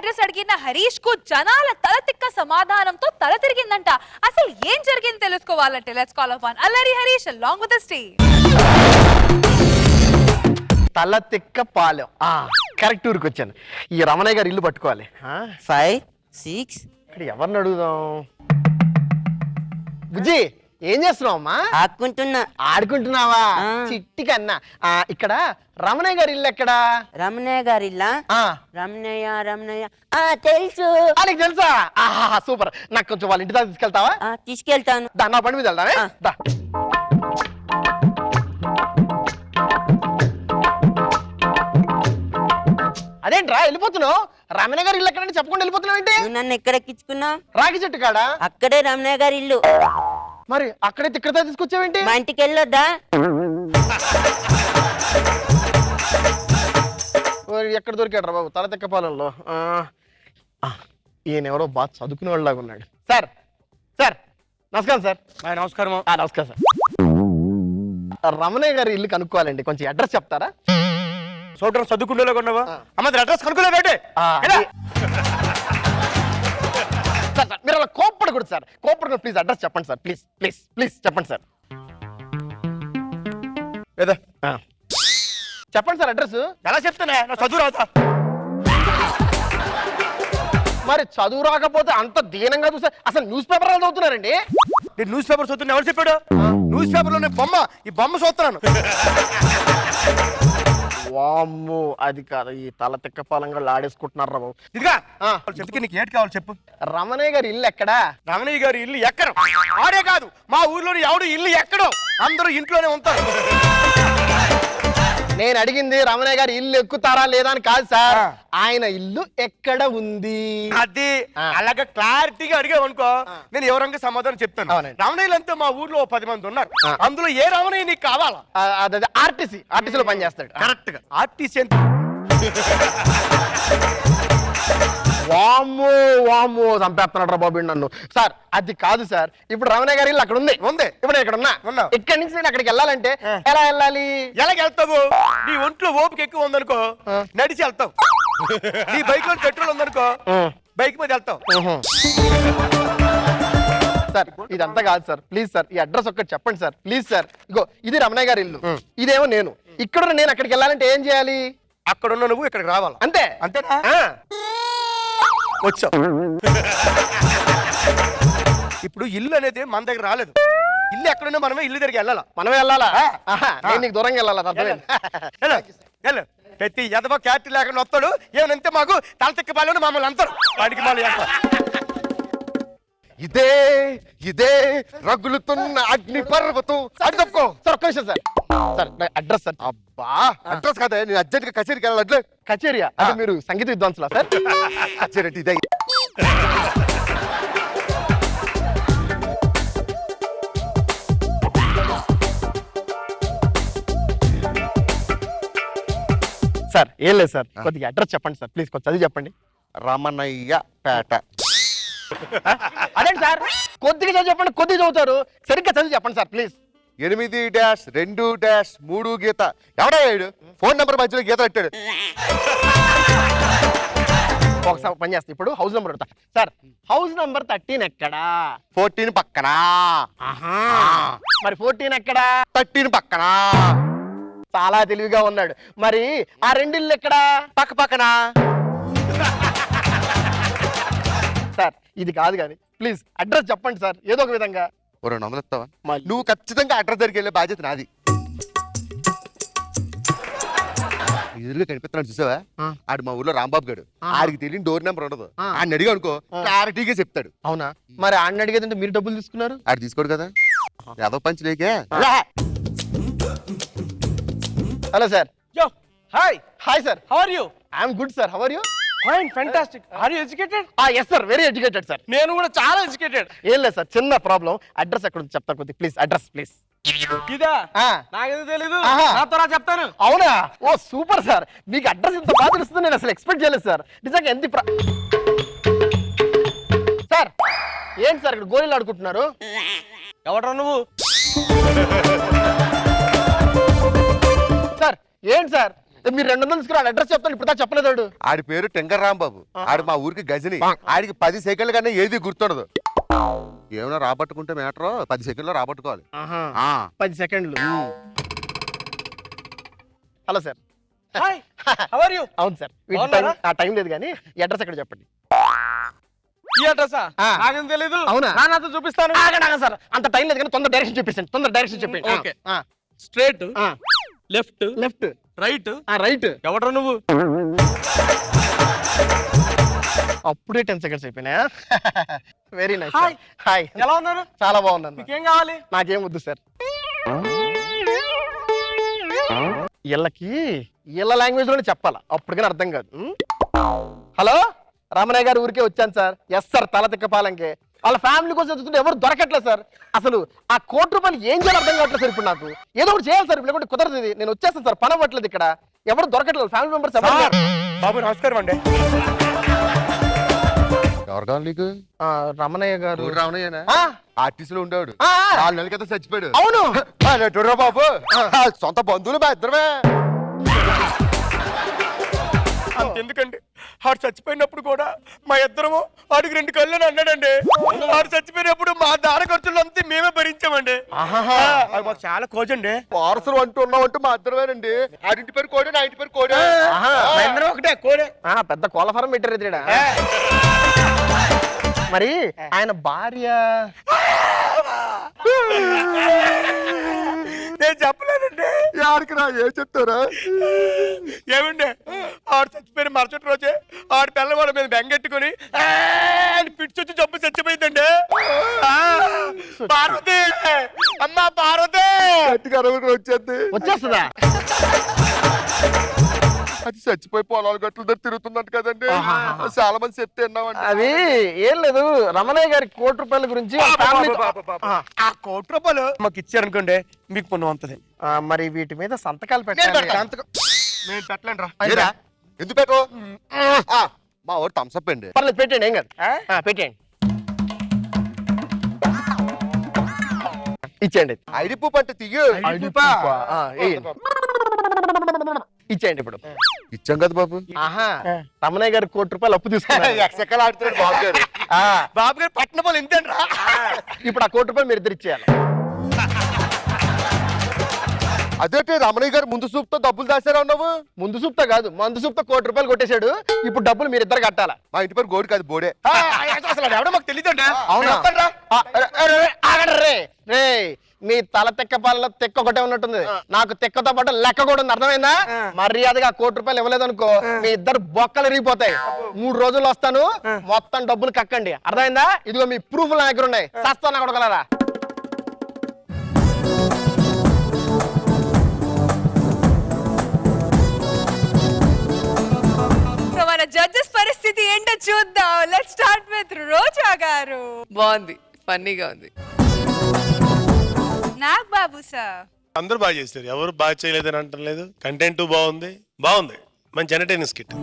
Address అడిగిన హరీష్ కు జనాల తలతిక్క సమాధానంతో తల తిరిగిందంట. అసలు ఏం జరిగింది తెలుసుకోవాలంటే let's call upon Allari Harish along with the stage. తలతిక్క పాలెం కరెక్ట్ ఊరికి వచ్చాను. ఈ రమణయ్య గారు ఇల్లు పట్టుకోవాలి. 5, 6 ఇక్కడ ఎవరిని అడుగుదాం? బుజ్జి ఏం చేస్తున్నావు అమ్మా? ఆడుకుంటున్నావా? చిట్టి కన్నా. ఇక్కడ రమణయ్య గారి ఇల్లు ఎక్కడా? రమణయ్య గారి ఇల్లా? రమణయ్య తెలుసు. నీకు తెలుసా? సూపర్. నాకు కొంచెం వాళ్ళ ఇంటి దాకా తీసుకెళ్తావా? తీసుకెళ్తాను. నా బండి మీద వెళ్దామే. అదేంట్రా వెళ్ళిపోతున్నావు? రమణయ్య గారి ఇల్లు ఎక్కడంటే చెప్పకుండా వెళ్ళిపోతున్నావు ఏంటి? నన్ను ఎక్కడ ఎక్కించుకున్నావు? రాగి చెట్టు కాడా? అక్కడే రమణయ్య గారి ఇల్లు. మరి అక్కడైతే ఇక్కడ తీసుకొచ్చావేంటి? మా ఇంటికి వెళ్ళొద్దా? ఎక్కడ దొరికాడు రా బాబు తలతిక్కపాలెంలో? ఈయన ఎవరో బాగా చదువుకునే వాళ్ళలాగా ఉన్నాడు. సార్ సార్ నమస్కారం సార్. నమస్కారం. నమస్కారం సార్. రమణయ్య గారి ఇల్లు కనుక్కోవాలండి, కొంచెం అడ్రస్ చెప్తారా? చూడడం చదువుకునేలాగా ఉన్నావా? అమ్మ అడ్రస్ కనుక్కోలేదంటే సార్ మీరు అలా కోప్పడకూడదు సార్. కోప్పడకూడదు. ప్లీజ్ అడ్రస్ చెప్పండి సార్. ప్లీజ్ ప్లీజ్ ప్లీజ్ చెప్పండి సార్. చెప్పండి సార్ అడ్రస్. ఎలా చెప్తానే? నా చదువు రాదా? మరి చదువు రాకపోతే అంత దీనంగా చూస్తే అసలు న్యూస్ పేపర్ చదువుతున్నారండి. నేను న్యూస్ పేపర్ చదువుతున్నా. ఎవరు చెప్పాడు? న్యూస్ పేపర్ లో ఈ బొమ్మ చూస్తున్నాను. వామ్మో అది కాదు, ఈ తలతిక్క పాలంగా ఆడేసుకుంటున్నారు రా బాబు. ఇదిగా చెప్తే నీకు ఏంటి కావాలి చెప్పు. రమణయ్య గారి ఇల్లు ఎక్కడా? రమణయ్య గారి ఇల్లు ఎక్కడ? ఆడే కాదు, మా ఊర్లోని ఎవడు ఇల్లు ఎక్కడో, అందరూ ఇంట్లోనే ఉంటారు. నేను అడిగింది రమణయ్య గారి ఇల్లు ఎక్కుతారా లేదా అని కాదు సార్, ఆయన ఇల్లు ఎక్కడ ఉంది అది. అలాగే క్లారిటీగా అడిగావనుకో నేను ఎవరంగా సమాధానం చెప్తాను. రమణయ్యలు అంతా మా ఊర్లో 10 మంది ఉన్నారు. అందులో ఏ రమణయ్య నీకు కావాలా? ఆర్టీసీలో పనిచేస్తాడు. కరెక్ట్ గా ఆర్టీసీ ఎంత? వామ్మో వామ్మో చంపేస్తున్నాడు రా బాబు నన్ను. సార్ అది కాదు సార్, ఇప్పుడు రమణయ్య గారి ఇల్లు అక్కడ ఉంది. ఇప్పుడు ఇక్కడ ఉన్నా. ఇక్కడి నుంచి నేను అక్కడికి వెళ్ళాలంటే ఎలా వెళ్ళాలి? ఎలాగెళ్తావు? నీ ఒంట్లో ఓపిక ఎక్కువ ఉందనుకో నడిచి వెళ్తావు. నీ బైక్ లో పెట్రోల్ ఉందనుకో బైక్ మీద వెళ్తావు. సార్ ఇదంతా కాదు సార్. ప్లీజ్ సార్ ఈ అడ్రస్ ఒక్కటి చెప్పండి సార్. Please sir. ఇగో ఇది రమణయ్య గారి ఇల్లు, ఇదేమో నేను. ఇక్కడ నేను అక్కడికి వెళ్ళాలంటే ఏం చేయాలి? అక్కడున్న నువ్వు ఇక్కడికి రావాలి. అంతే. అంతేనా? వచ్చావు. ఇప్పుడు ఇల్లు అనేది మన దగ్గర రాలేదు. ఇల్లు ఎక్కడున్నా మనమే ఇల్లు దగ్గరికి వెళ్ళాలా. మనమే వెళ్ళాలా? నేను నీకు దూరంగా వెళ్ళాలా? ప్రతి ఎదవ క్యారెక్టర్ లేకుండా వస్తాడు. ఏమనంతే మాకు తలతిక్క పాలని మమ్మల్ని అంటారు. వాడికి మళ్ళీ ఇదే ఇదే రగులుతున్న అగ్ని పర్వతం. అది తప్పుకో సార్. ఒక్క విషయం సార్. Sir address sir. అబ్బా అడ్రస్ కదా, నేను అర్జెంట్ గా కచేరీకి వెళ్ళాలి. కచేరియా? అది మీరు సంగీత విద్వాంసులా సార్? కచేరీ అంటే ఇదే. సార్ ఏం లేదు సార్, కొద్దిగా అడ్రస్ చెప్పండి సార్. ప్లీజ్ కొంచెం చదివి చెప్పండి. రమణయ్య పేట. అదేంటి సార్ కొద్దిగా చదివి చెప్పండి. కొద్దిగా చదువుతారు, సరిగ్గా చదివి చెప్పండి సార్ ప్లీజ్. 8-2-3 గీత. ఎవడా ఫోన్ నెంబర్ మధ్యలో గీత పెట్టాడు. ఒకసారి పని చేస్తా. ఇప్పుడు హౌస్ నెంబర్ అడుగుతా సార్. హౌస్ నెంబర్ 13 ఎక్కడా? 14 పక్కన. మరి 14 ఎక్కడా? 13 పక్కన. చాలా తెలివిగా ఉన్నాడు. మరి ఆ రెండిల్లు ఎక్కడా? పక్క పక్కన. సార్ ఇది కాదు కానీ ప్లీజ్ అడ్రస్ చెప్పండి సార్ ఏదో ఒక విధంగా. 200 ఇస్తావా? నువ్వు ఖచ్చితంగా అడ్రస్ దగ్గరికి వెళ్ళే బాధ్యత నాది. ఎదురుగా కనిపిస్తున్నాడు చూసావా? ఆడు మా ఊర్లో రాంబాబు గారు. ఆడికి తెలియని డోర్ నెంబర్ ఉండదు. ఆడిని అడిగా అనుకో క్లారిటీగా చెప్తాడు. అవునా? మరి ఆడిని అడిగేదంటే మీరు డబ్బులు తీసుకున్నారు? ఆడు తీసుకోడు కదా. ఏదో పంచి లేకే. Hello sir. Hi hi sir. How are you? I am good sir. How are you? Fine, fantastic. Are you educated? Yes sir, very educated sir. నేను కూడా చాలా ఎడ్యుకేటెడ్. ఏం లేదు సార్, చిన్న ప్రాబ్లం. అడ్రస్ ఎక్కడ ఉంది చెప్తా కొద్దిగా ప్లీజ్. Address please. ఇదా? నాకేదో తెలీదు. నాతో చెప్తాను. అవునా? ఓ సూపర్ సార్, మీకు అడ్రస్ ఇంత బాగా తెలుస్తుంది నేను అసలు ఎక్స్పెక్ట్ చేయలేదు సార్. నిజంగా ఎంత సార్. ఏంటి సార్ ఇక్కడ గోళీలు ఆడుకుంటున్నారు? ఎవడ్రా నువ్వు? సార్ ఏంటి సార్ మీరు 200 తీసుకురా అడ్రస్ చెప్తాను ఇప్పుడు దాకా చెప్పలేదు వాడు. ఆడి పేరు టెంకర్ రాంబాబు. ఆడు మా ఊరికి గజని. ఆడికి 10 సెకండ్ల కన్నా ఏది గుర్తుండదు. ఏమైనా రాబట్టుకుంటే మ్యాటర్ 10 సెకండ్లో రాబట్టుకోవాలి. 10 సెకండ్లు. Hello sir. Hi how are you? అవును సార్, బాగున్నారా? ఆ టైం లేదు కానీ అడ్రస్ ఎక్కడ చెప్పండి. ఈ అడ్రస్సా? నాకేం తెలీదు. అవునా? నాతో చూపిస్తాను. ఆగండి సార్, అంత టైం లేదు కానీ తొందర డైరెక్షన్ చూపిస్తాను. తొందర డైరెక్షన్ చెప్పండి. Okay. Straight, left, left, right. Right. ఎవడ్రా నువ్వు? అప్పుడే 10 సెకండ్స్ అయిపోయినా. Very nice. హాయ్. హాయ్, ఎలా ఉన్నారు? చాలా బాగున్నాను. మీకేం కావాలి? నాకేం వద్దు సార్. వీళ్ళకి వీళ్ళ లాంగ్వేజ్ లోనే చెప్పాలా, అప్పటికైనా అర్థం కాదు. హలో, రామనయ్య గారి ఊరికే వచ్చాను సార్. ఎస్ సార్, తల తిక్కపాలంకే. వాళ్ళ ఫ్యామిలీ కోసం చూస్తుంటే ఎవరు దొరకట్లేదు సార్. అసలు ఆ ₹1,00,00,000 ఏం చేయాలో అర్థం కావట్లేదు సార్. ఇప్పుడు నాకు ఏదో ఒకటి చేయాలి సార్, లేకుంటే కుదరదు. ఇది నేను వచ్చేస్తాను సార్, పని అవ్వట్లేదు ఇక్కడ. ఎవరు దొరకట్లేదు, ఫ్యామిలీ మెంబర్స్ ఎవరు లేరు. బాబు నమస్కారం అండి. ఎవరు కావాలి నీకు? రమణయ్య గారు. ఊరు రావణయ్యనా? ఆర్టిస్ట్ లో ఉండేవాడు. ఆ, 4 నెలల క్రితం చచ్చిపోయాడు. అవును. చూడరా బాబు, సొంత బంధువులు మా ఇద్దరమే. అంతెందుకండి, ఆడు చచ్చిపోయినప్పుడు కూడా మా ఇద్దరము ఆడికి 2 కళ్ళు అన్నాడండి. ఆడు చచ్చిపోయినప్పుడు మా దార ఖర్చులు అంతా మేమే భరించామండి. అది మాకు చాలా కోజండి. వారసులు అంటూ మా ఇద్దరమేనండి. ఆడింటి పేరు కోడే, నా ఇంటి పేరు కోడే. మా ఇద్దరం ఒకటే కోడే. పెద్ద కోళ్ళ ఫారం పెట్టారు ఇతడ. మరి ఆయన భార్య నేను చెప్పలేనండి. యాడికి రా, ఏం చెప్తారా? ఏమండి, ఆడు చచ్చిపోయిన మరుసటి రోజే ఆడు పిల్లవాడి మీద బెంగెట్టుకుని పిచ్చి వచ్చి జబ్బు చచ్చిపోయిందండి. పార్వతి, అమ్మా పార్వతి. గట్టిగా అరవై వచ్చేది. వచ్చేస్తుందా? అది చచ్చిపోయి పొలాలు గట్ల దగ్గర తిరుగుతున్నట్టు కదండి. చాలా మంది చెప్తే విన్నామండి. అది ఏం లేదు, రమణయ్య గారి ₹1,00,00,000 గురించి వాళ్ళ ఫ్యామిలీ. ఆ ₹1,00,00,000 మాకు ఇచ్చారనుకోండి, మీకు పుణ్యం అవుతుంది. మరి వీటి మీద సంతకాలు పెట్టాలి. నేను పెట్టలేను రా. ఏరా, ఎందుకు పెట్టు? మా ఊరు థమ్స్అప్ అండి. పర్లేదు, పెట్టండి, ఏం కాదు. పెట్టండి, ఇచ్చేయండి. ఐడి ప్రూఫ్ అంటే తీయు. ఇచ్చేయండి ఇప్పుడు. ఇచ్చాం కదా బాబు. రమణయ్య గారు ₹1,00,00,000 అప్పు తీసుకున్నారు. ఎక్సెక్కలు ఆడుతున్నాడు బాబు గారు. బాబు గారు పట్టిన పోలు ఇంతేంటి రా. ఇప్పుడు ఆ ₹1,00,00,000 మీరు ఇద్దరు ఇచ్చేయాలి. అదేంటి రమణయ్య గారు ముందు చూపుతో డబ్బులు దాచారా ఉన్నావు? ముందు సూప్తో కాదు, మందు సూప్తో ₹1,00,00,000 కొట్టేశాడు. ఇప్పుడు డబ్బులు మీరు ఇద్దరు కట్టాలా. మా ఇంటి పేరు గోడి కాదు, బోడే. అసలు ఎవడో మాకు తెలియదు. అవునా? ఆగండి రే. రే, మీ తల తెక్క పాలలో తెక్క ఒకటే ఉన్నట్టుంది. నాకు తెక్కతో పాటు లెక్క కూడా ఉంది, అర్థమైందా? మర్యాదగా ₹1,00,00,000 ఇవ్వలేదు అనుకో, మీ ఇద్దరు బొక్కలు ఇరిగిపోతాయి. 3 రోజులు వస్తాను, మొత్తం డబ్బులు కక్కండి, అర్థమైందా? ఇదిగో మీ ప్రూఫ్లు నా దగ్గర ఉన్నాయి. సస్తా కొడగలరా? మన జడ్జెస్ పరిస్థితి ఏంటో చూద్దాం. లెట్స్ స్టార్ట్ విత్ రోజా గారు. బాగుంది, ఫన్నీగా ఉంది. నాగ్ బాబు సార్. అందరూ బాగా చేస్తారు, ఎవరు బాగా చేయలేదని అంటలేదు. కంటెంట్ బాగుంది, మంచి ఎంటర్టైనింగ్ స్కిట్.